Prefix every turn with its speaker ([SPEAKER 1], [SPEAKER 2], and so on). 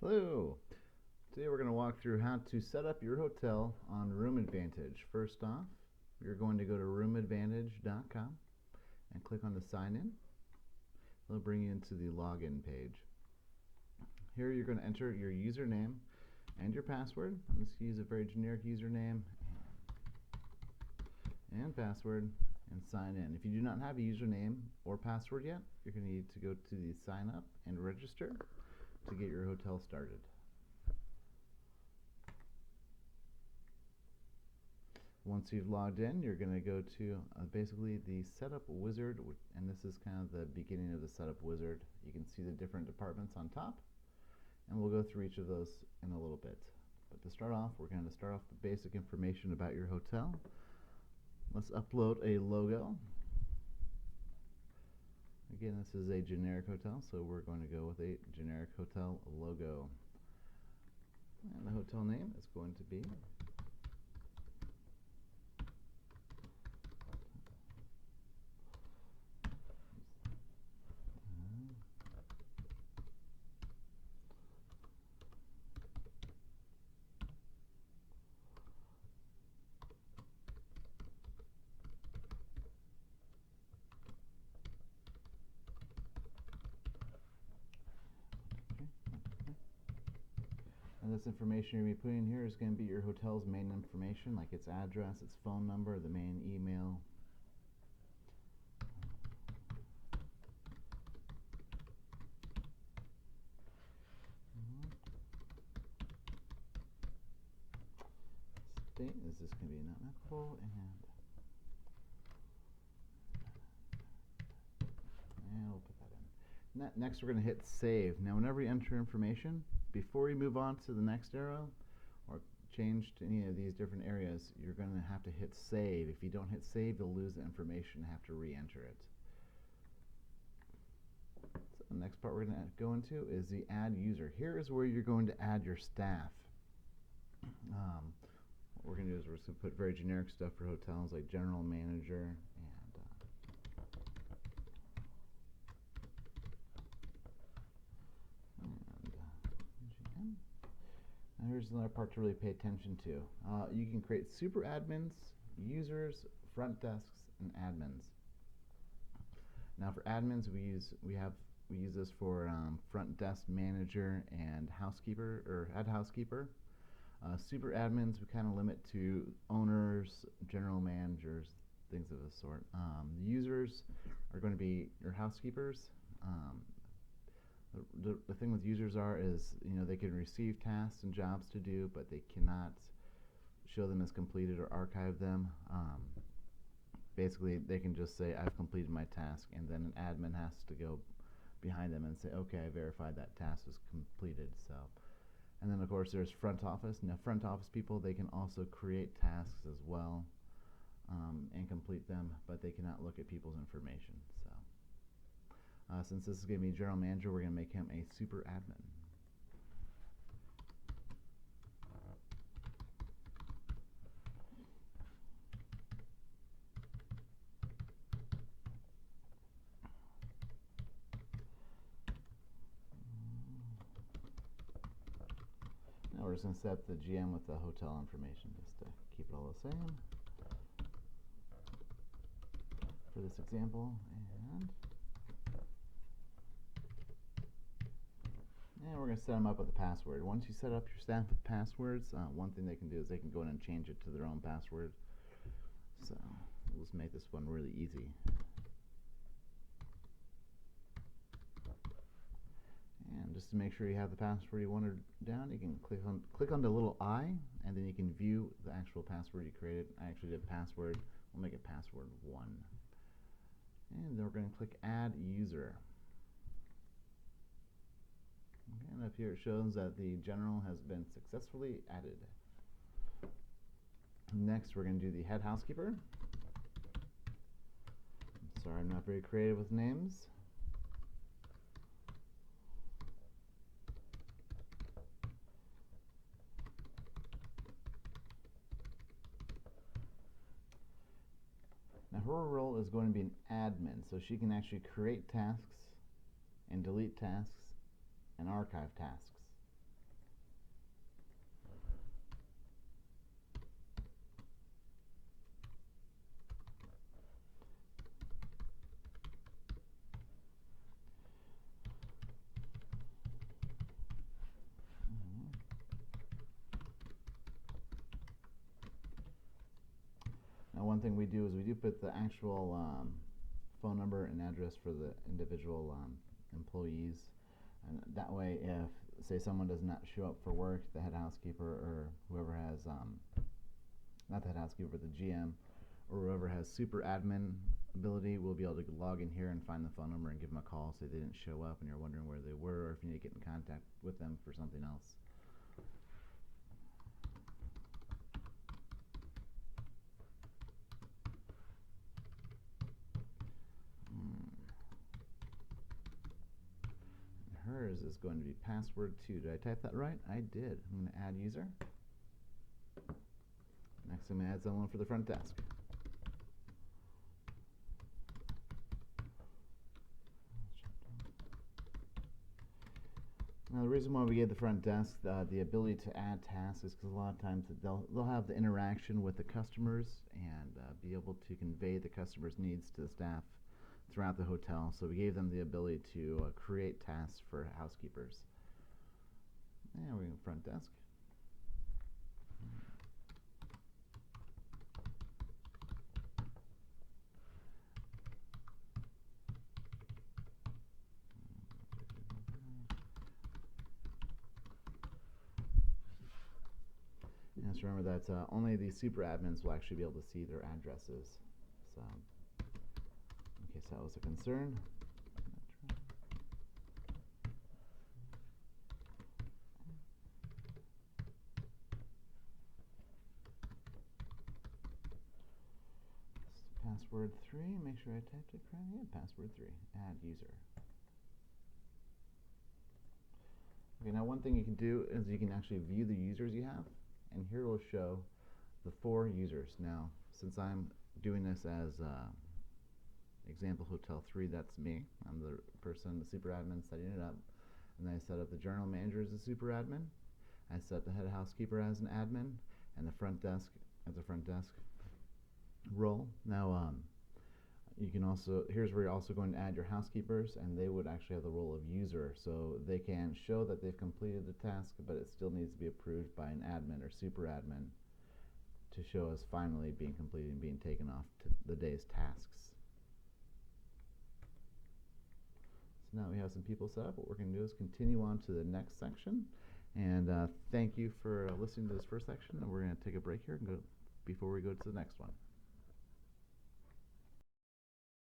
[SPEAKER 1] Hello! Today we're going to walk through how to set up your hotel on Room Advantage. First off, you're going to go to roomadvantage.com and click on the sign in. It'll bring you into the login page. Here you're going to enter your username and your password. I'm just going to use a very generic username and password and sign in. If you do not have a username or password yet, you're going to need to go to the sign up and register to get your hotel started. Once you've logged in, you're going to go to basically the setup wizard, and this is kind of the beginning of the setup wizard. You can see the different departments on top, and we'll go through each of those in a little bit. But to start off, we're going to start off with basic information about your hotel. Let's upload a logo. Again, this is a generic hotel, so we're going to go with a generic hotel logo. And the hotel name is going to be and this information you're going to be putting here is going to be your hotel's main information, like its address, its phone number, the main email. State is this going to be not applicable, and we'll put that in. Next, we're going to hit save. Now, whenever you enter information, before you move on to the next arrow or change to any of these different areas, you're going to have to hit save. If you don't hit save, you'll lose the information and have to re-enter it. So the next part we're going to go into is the add user. Here is where you're going to add your staff. What we're going to do is we're just going to put very generic stuff for hotels like general manager and here's another part to really pay attention to. You can create super admins, users, front desks, and admins. Now for admins, we use this for front desk manager and housekeeper or head housekeeper. Super admins we kind of limit to owners, general managers, things of the sort. The users are going to be your housekeepers. The thing with users is they can receive tasks and jobs to do, but they cannot show them as completed or archive them. Basically, they can just say, I've completed my task, and then an admin has to go behind them and say, okay, I verified that task was completed. So, and then of course there's front office. Now front office people, they can also create tasks as well and complete them, but they cannot look at people's information. So since this is going to be general manager, we're going to make him a super admin. Now we're just going to set up the GM with the hotel information just to keep it all the same for this example. And we're going to set them up with a password. Once you set up your staff with passwords, one thing they can do is they can go in and change it to their own password. So we'll just make this one really easy. And just to make sure you have the password you wanted down, you can click on the little I, and then you can view the actual password you created. I actually did password. We'll make it password 1. And then we're going to click add user. Okay, and up here it shows that the general has been successfully added. Next, we're going to do the head housekeeper. I'm sorry, I'm not very creative with names. Now her role is going to be an admin, so she can actually create tasks and delete tasks and archive tasks. Now, one thing we do is we do put the actual phone number and address for the individual employees, and that way, if say someone does not show up for work, the head housekeeper or whoever has not the head housekeeper, but the GM or whoever has super admin ability will be able to log in here and find the phone number and give them a call, say they didn't show up and you're wondering where they were, or if you need to get in contact with them for something else. Hers is going to be password 2. Did I type that right? I did. I'm going to add user. Next, I'm going to add someone for the front desk. Now, the reason why we gave the front desk the ability to add tasks is because a lot of times they'll have the interaction with the customers and be able to convey the customer's needs to the staff throughout the hotel. So we gave them the ability to create tasks for housekeepers. And we're in front desk. And just remember that only the super admins will actually be able to see their addresses. So, in case that was a concern. Password 3, make sure I typed it correctly. Yeah, password 3, add user. Okay, now one thing you can do is you can actually view the users you have, and here will show the 4 users. Now, since I'm doing this as example hotel 3, that's me. I'm the person, the super admin, setting it up. And then I set up the general manager as a super admin. I set up the head housekeeper as an admin, and the front desk as a front desk role. Now, you can also, here's where you're also going to add your housekeepers, and they would actually have the role of user, so they can show that they've completed the task, but it still needs to be approved by an admin or super admin to show us finally being completed and being taken off to the day's tasks. So now we have some people set up. What we're going to do is continue on to the next section, and thank you for listening to this first section, and we're going to take a break here and go before we go to the next one.